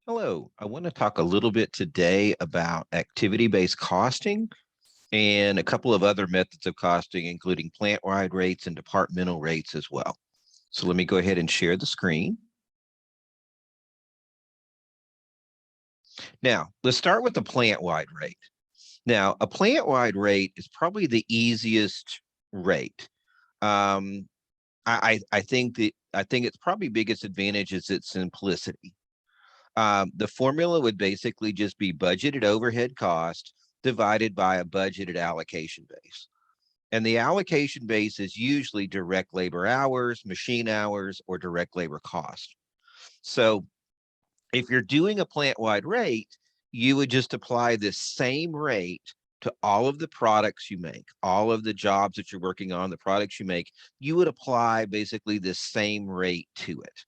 Hello, I want to talk a little bit today about activity-based costing and a couple of other methods of costing, including plant-wide rates and departmental rates as well. So let me go ahead and share the screen. Now, let's start with the plant-wide rate. Now, a plant-wide rate is probably the easiest rate. I think its probably biggest advantage is its simplicity. The formula would basically just be budgeted overhead cost divided by a budgeted allocation base. And the allocation base is usually direct labor hours, machine hours, or direct labor cost. So if you're doing a plant-wide rate, you would just apply this same rate to all of the products you make, all of the jobs that you're working on, the products you make, you would apply basically the same rate to it.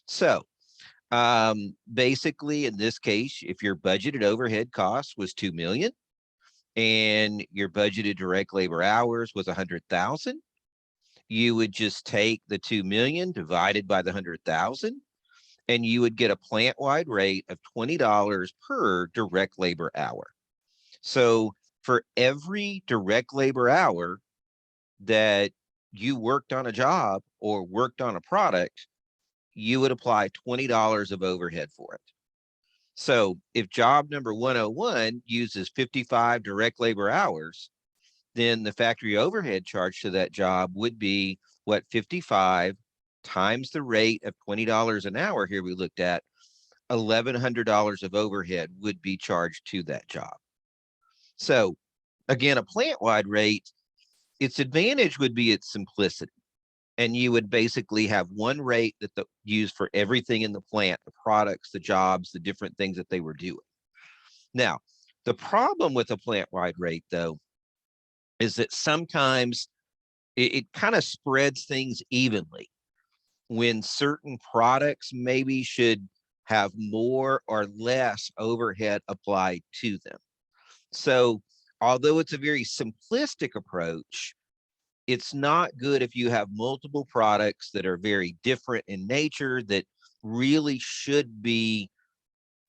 So basically, in this case, if your budgeted overhead cost was 2 million and your budgeted direct labor hours was 100,000, you would just take the 2 million divided by the 100,000, and you would get a plant-wide rate of $20 per direct labor hour. So for every direct labor hour that you worked on a job or worked on a product, you would apply $20 of overhead for it. So if job number 101 uses 55 direct labor hours, then the factory overhead charge to that job would be what, 55 times the rate of $20 an hour here we looked at, $1,100 of overhead would be charged to that job. So again, a plant-wide rate, its advantage would be its simplicity. And you would basically have one rate that used for everything in the plant, the products, the jobs, the different things that they were doing. Now, the problem with a plant-wide rate, though, is that sometimes it kind of spreads things evenly when certain products maybe should have more or less overhead applied to them. So although it's a very simplistic approach, it's not good if you have multiple products that are very different in nature that really should be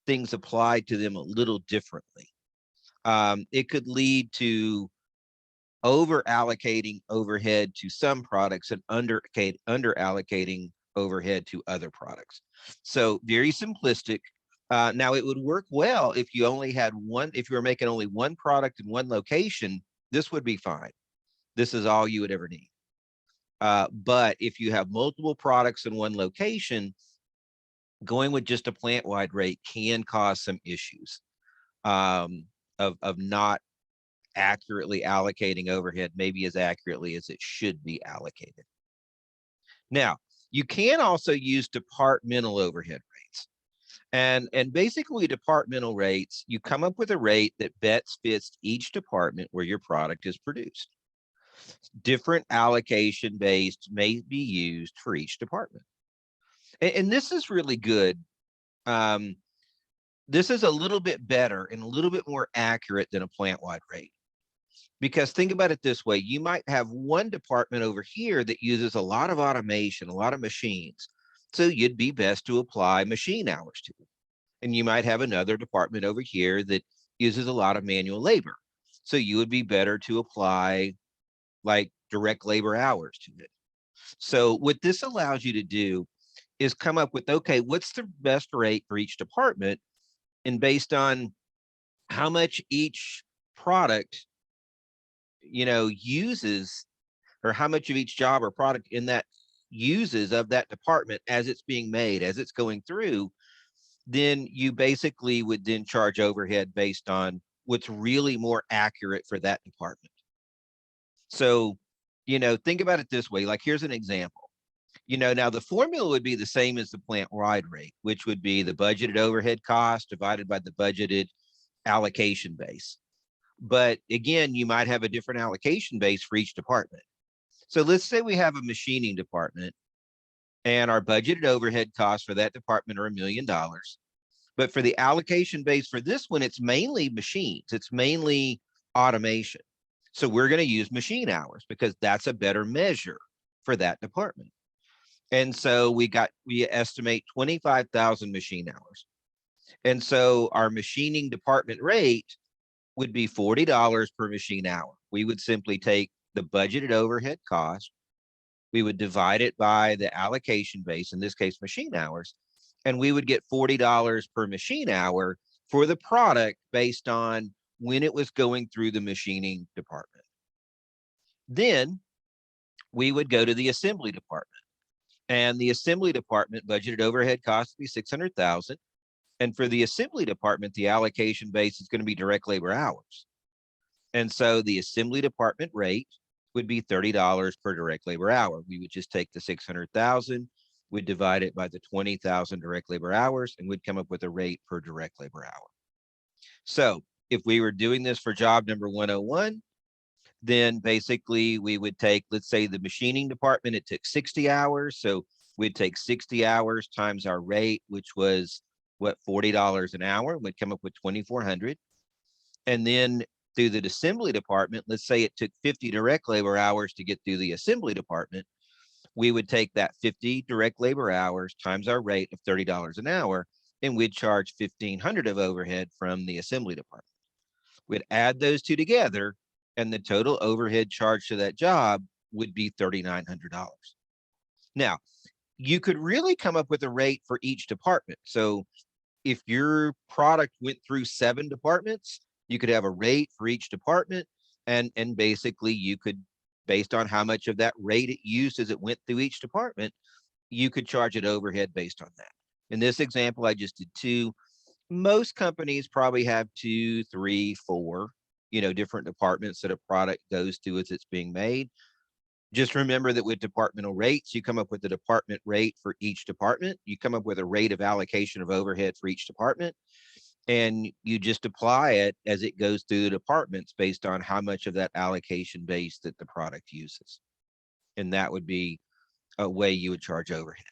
things applied to them a little differently. It could lead to over allocating overhead to some products and under allocating overhead to other products. So very simplistic. Now it would work well if you only had one, if you were making only one product in one location, this would be fine. This is all you would ever need. But if you have multiple products in one location, going with just a plant-wide rate can cause some issues of not accurately allocating overhead, maybe as accurately as it should be allocated. Now, you can also use departmental overhead rates. And basically departmental rates, you come up with a rate that best fits each department where your product is produced. Different allocation based may be used for each department. And this is really good. This is a little bit better and a little bit more accurate than a plant-wide rate. Because think about it this way, you might have one department over here that uses a lot of automation, a lot of machines. So you'd be best to apply machine hours to it. And you might have another department over here that uses a lot of manual labor. So you would be better to apply like direct labor hours to it. So what this allows you to do is come up with, okay, what's the best rate for each department? And based on how much each product, uses, or how much of each job or product in that uses of that department as it's being made, as it's going through, then you basically would then charge overhead based on what's really more accurate for that department. So, think about it this way, like here's an example. Now the formula would be the same as the plant-wide rate, which would be the budgeted overhead cost divided by the budgeted allocation base. But again, you might have a different allocation base for each department. So let's say we have a machining department and our budgeted overhead costs for that department are $1 million. But for the allocation base for this one, it's mainly machines. It's mainly automation. So we're going to use machine hours because that's a better measure for that department. And so we estimate 25,000 machine hours. And so our machining department rate would be $40 per machine hour. We would simply take the budgeted overhead cost, we would divide it by the allocation base, in this case, machine hours, and we would get $40 per machine hour for the product based on when it was going through the machining department. Then we would go to the assembly department, and the assembly department budgeted overhead cost would be 600,000. And for the assembly department, the allocation base is going to be direct labor hours. And so the assembly department rate would be $30 per direct labor hour. We would just take the 600,000, we'd divide it by the 20,000 direct labor hours, and we'd come up with a rate per direct labor hour. So if we were doing this for job number 101, then basically we would take, let's say the machining department, it took 60 hours. So we'd take 60 hours times our rate, which was what, $40 an hour. We'd come up with 2,400. And then through the assembly department, let's say it took 50 direct labor hours to get through the assembly department. We would take that 50 direct labor hours times our rate of $30 an hour, and we'd charge 1,500 of overhead from the assembly department. We'd add those two together, and the total overhead charge to that job would be $3,900. Now, you could really come up with a rate for each department. So if your product went through 7 departments, you could have a rate for each department, and basically you could, based on how much of that rate it used as it went through each department, you could charge it overhead based on that. In this example, I just did 2. Most companies probably have 2, 3, 4, different departments that a product goes to as it's being made. Just remember that with departmental rates, you come up with the department rate for each department. You come up with a rate of allocation of overhead for each department, and you just apply it as it goes through the departments based on how much of that allocation base that the product uses. And that would be a way you would charge overhead.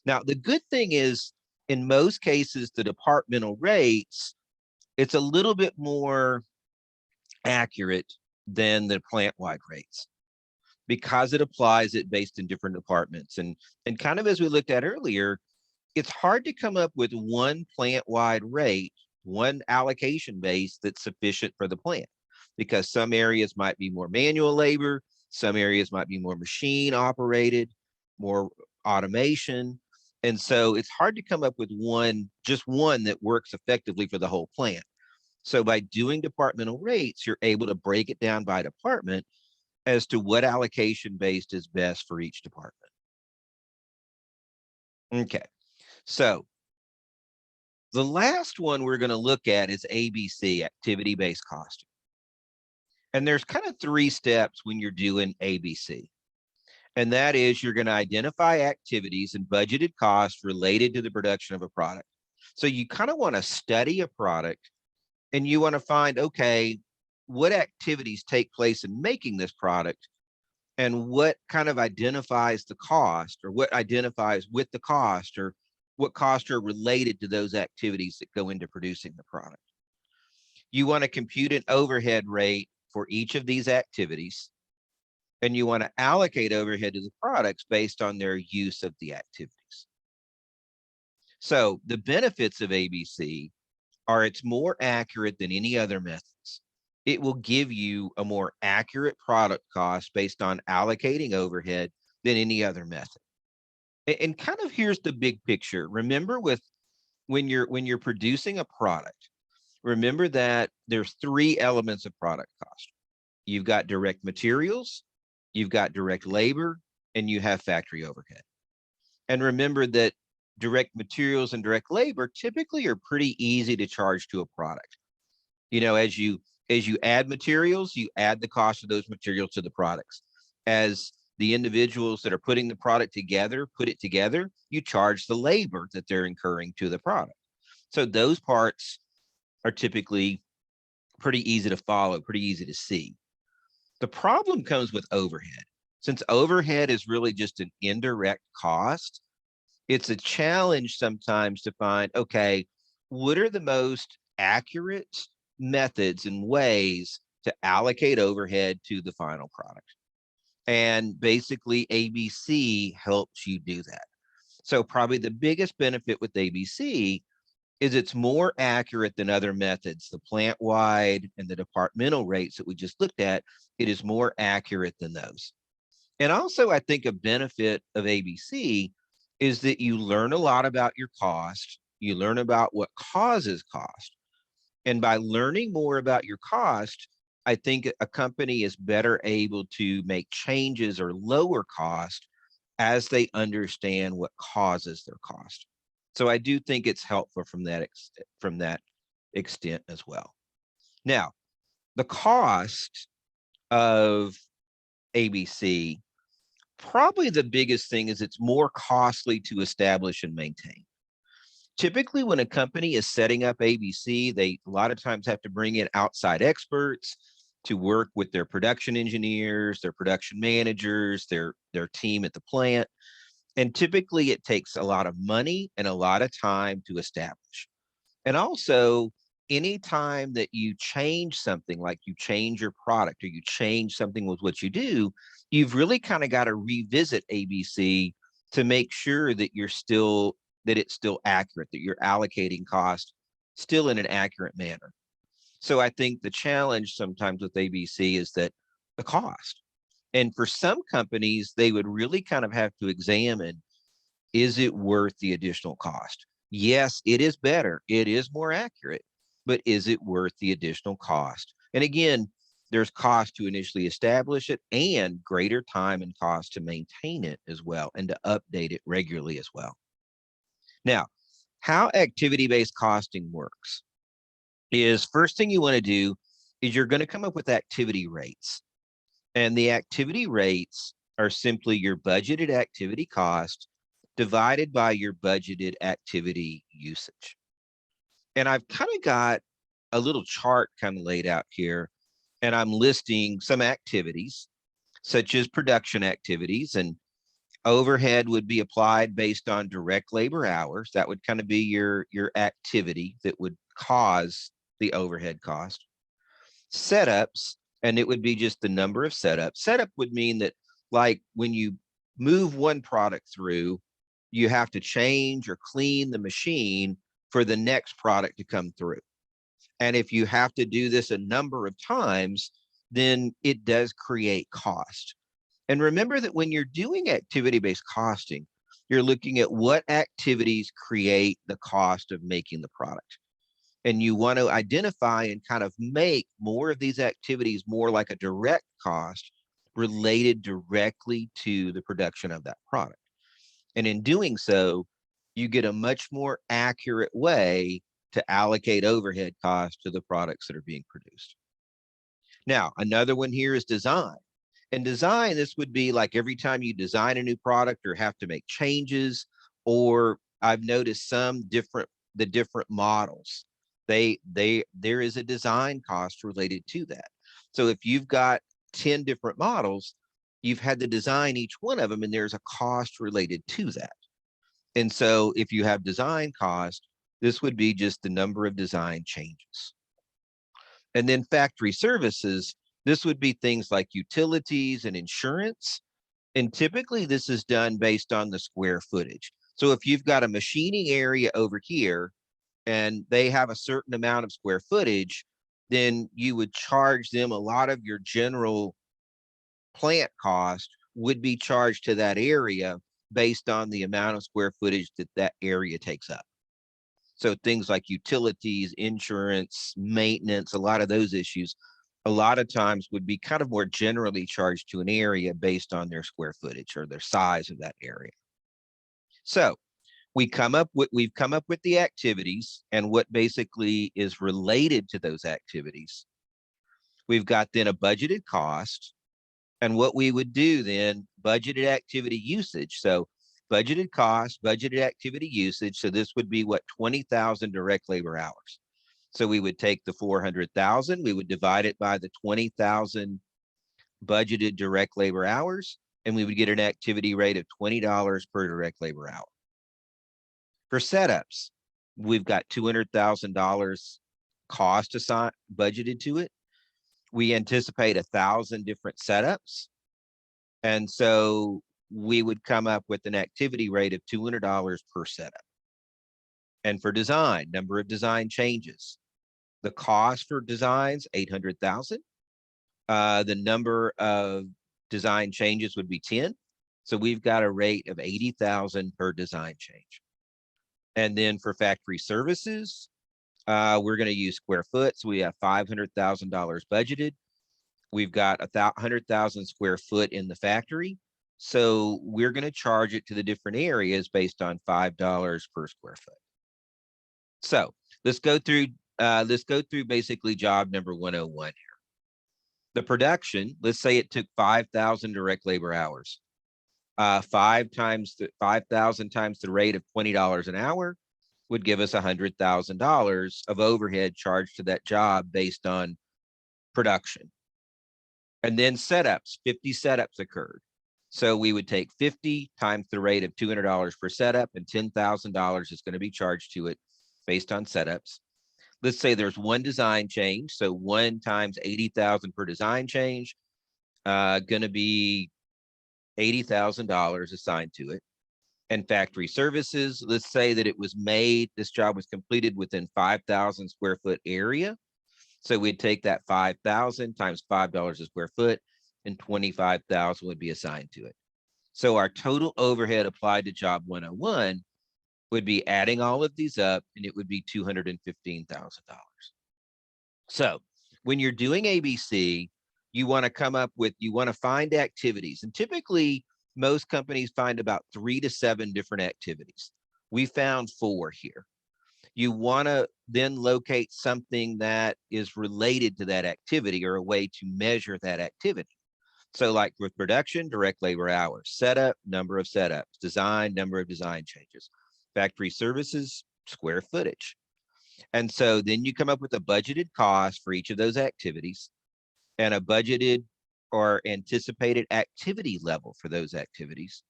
Now, the good thing is, in most cases, the departmental rates, it's a little bit more accurate than the plant-wide rates, because it applies it based in different departments. And kind of as we looked at earlier, it's hard to come up with one plant-wide rate, one allocation base that's sufficient for the plant, because some areas might be more manual labor, some areas might be more machine operated, more automation. And so it's hard to come up with just one that works effectively for the whole plant. So by doing departmental rates, you're able to break it down by department as to what allocation based is best for each department. Okay, so the last one we're going to look at is ABC, activity-based costing. And there's kind of 3 steps when you're doing ABC. And that is, you're going to identify activities and budgeted costs related to the production of a product. So you kind of want to study a product, and you want to find, okay, what activities take place in making this product, and what kind of identifies the cost, or what identifies with the cost, or what costs are related to those activities that go into producing the product. You want to compute an overhead rate for each of these activities, and you want to allocate overhead to the products based on their use of the activities. So the benefits of ABC are it's more accurate than any other methods. It will give you a more accurate product cost based on allocating overhead than any other method. And kind of here's the big picture. Remember, when you're producing a product, remember that there's 3 elements of product cost. You've got direct materials, you've got direct labor, and you have factory overhead. And remember that direct materials and direct labor typically are pretty easy to charge to a product. As you add materials, you add the cost of those materials to the products. As the individuals that are putting the product together put it together, you charge the labor that they're incurring to the product. So those parts are typically pretty easy to follow, pretty easy to see. The problem comes with overhead. Since overhead is really just an indirect cost, it's a challenge sometimes to find, okay, what are the most accurate methods and ways to allocate overhead to the final product? And basically, ABC helps you do that. So probably the biggest benefit with ABC is it's more accurate than other methods, the plant-wide and the departmental rates that we just looked at. It is more accurate than those. And also, I think a benefit of ABC is that you learn a lot about your cost. You learn about what causes cost. And by learning more about your cost, I think a company is better able to make changes or lower cost as they understand what causes their cost. So I do think it's helpful from that extent as well. Now, the cost of ABC, probably the biggest thing is it's more costly to establish and maintain. Typically, when a company is setting up ABC, they a lot of times have to bring in outside experts to work with their production engineers, their production managers, their team at the plant. And typically it takes a lot of money and a lot of time to establish. And also, anytime that you change something, like you change your product or you change something with what you do, you've really kind of got to revisit ABC to make sure that it's still accurate, that you're allocating cost still in an accurate manner. So I think the challenge sometimes with ABC is that the cost. And for some companies, they would really kind of have to examine, is it worth the additional cost? Yes, it is better. It is more accurate, but is it worth the additional cost? And again, there's cost to initially establish it and greater time and cost to maintain it as well and to update it regularly as well. Now, how activity-based costing works is first thing you want to do is you're going to come up with activity rates. And the activity rates are simply your budgeted activity cost divided by your budgeted activity usage. And I've kind of got a little chart kind of laid out here, and I'm listing some activities such as production activities, and overhead would be applied based on direct labor hours. That would kind of be your activity that would cause the overhead cost. Setups, and it would be just the number of setups. Setup would mean that, like, when you move one product through, you have to change or clean the machine for the next product to come through. And if you have to do this a number of times, then it does create cost. And remember that when you're doing activity-based costing, you're looking at what activities create the cost of making the product. And you want to identify and kind of make more of these activities more like a direct cost related directly to the production of that product. And in doing so, you get a much more accurate way to allocate overhead costs to the products that are being produced. Now, another one here is design. And design, this would be like every time you design a new product or have to make changes, or I've noticed the different models. There is a design cost related to that. So if you've got 10 different models, you've had to design each one of them, and there's a cost related to that. And so if you have design cost, this would be just the number of design changes. And then factory services, this would be things like utilities and insurance. And typically this is done based on the square footage. So if you've got a machining area over here and they have a certain amount of square footage, then you would charge them a lot of your general plant cost would be charged to that area based on the amount of square footage that that area takes up. So things like utilities, insurance, maintenance, a lot of those issues, a lot of times would be kind of more generally charged to an area based on their square footage or their size of that area. So we've come up with the activities and what basically is related to those activities. We've got then a budgeted cost, and what we would do then, budgeted activity usage. So budgeted cost, budgeted activity usage. So this would be what, 20,000 direct labor hours. So we would take the 400,000, we would divide it by the 20,000 budgeted direct labor hours, and we would get an activity rate of $20 per direct labor hour. For setups, we've got $200,000 cost assigned budgeted to it. We anticipate 1,000 different setups. And so we would come up with an activity rate of $200 per setup. And for design, number of design changes. The cost for designs, 800,000. The number of design changes would be 10. So we've got a rate of 80,000 per design change. And then for factory services, we're going to use square foot. So we have $500,000 budgeted. We've got 100,000 square foot in the factory. So we're going to charge it to the different areas based on $5 per square foot. So let's go through basically job number 101 here. The production, let's say it took 5,000 direct labor hours. 5,000 times the rate of $20 an hour would give us $100,000 of overhead charged to that job based on production. And then setups, 50 setups occurred. So we would take 50 times the rate of $200 per setup, and $10,000 is going to be charged to it based on setups. Let's say there's one design change. So 1 times 80,000 per design change, going to be $80,000 assigned to it. And factory services, let's say that it was made, this job was completed within 5,000 square foot area. So we'd take that 5,000 times $5 a square foot, and 25,000 would be assigned to it. So our total overhead applied to job 101 would be adding all of these up, and it would be $215,000. So when you're doing ABC, you want to find activities, and typically most companies find about 3 to 7 different activities. We found 4 here. You want to then locate something that is related to that activity, or a way to measure that activity. So like with production, direct labor hours, setup, number of setups, design, number of design changes, factory services, square footage. And so then you come up with a budgeted cost for each of those activities, and a budgeted or anticipated activity level for those activities.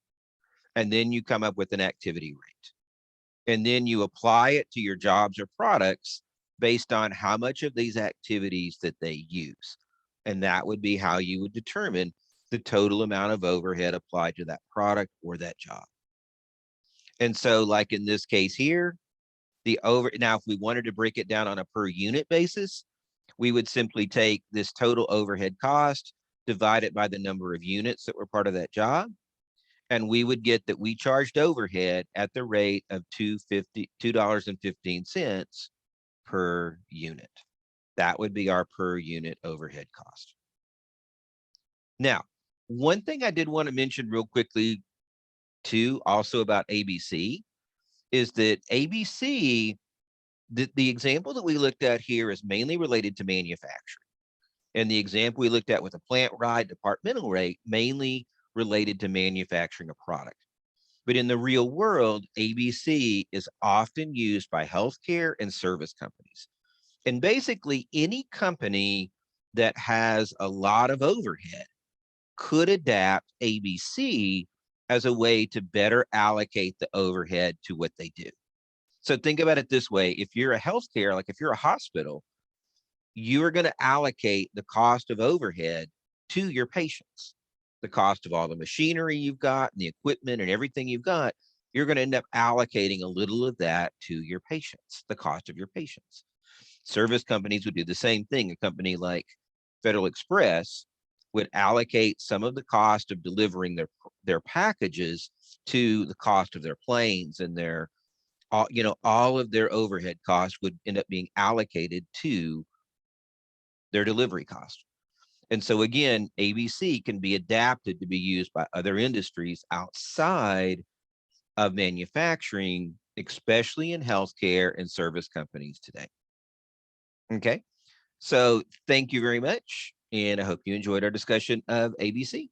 And then you come up with an activity rate. And then you apply it to your jobs or products based on how much of these activities that they use. And that would be how you would determine the total amount of overhead applied to that product or that job. And so like in this case here, now if we wanted to break it down on a per unit basis, we would simply take this total overhead cost, divide it by the number of units that were part of that job, and we would get that we charged overhead at the rate of $2.15 per unit. That would be our per unit overhead cost. Now, one thing I did want to mention real quickly too, also about ABC, is that ABC, the example that we looked at here is mainly related to manufacturing. And the example we looked at with a plant-wide departmental rate mainly related to manufacturing a product. But in the real world, ABC is often used by healthcare and service companies. And basically any company that has a lot of overhead could adapt ABC as a way to better allocate the overhead to what they do. So think about it this way. If you're a healthcare, like if you're a hospital, you are going to allocate the cost of overhead to your patients. The cost of all the machinery you've got and the equipment and everything you've got, you're going to end up allocating a little of that to your patients, the cost of your patients. Service companies would do the same thing. A company like Federal Express would allocate some of the cost of delivering their packages to the cost of their planes, and all of their overhead costs would end up being allocated to their delivery cost. And so again, ABC can be adapted to be used by other industries outside of manufacturing, especially in healthcare and service companies today. Okay, so thank you very much, and I hope you enjoyed our discussion of ABC.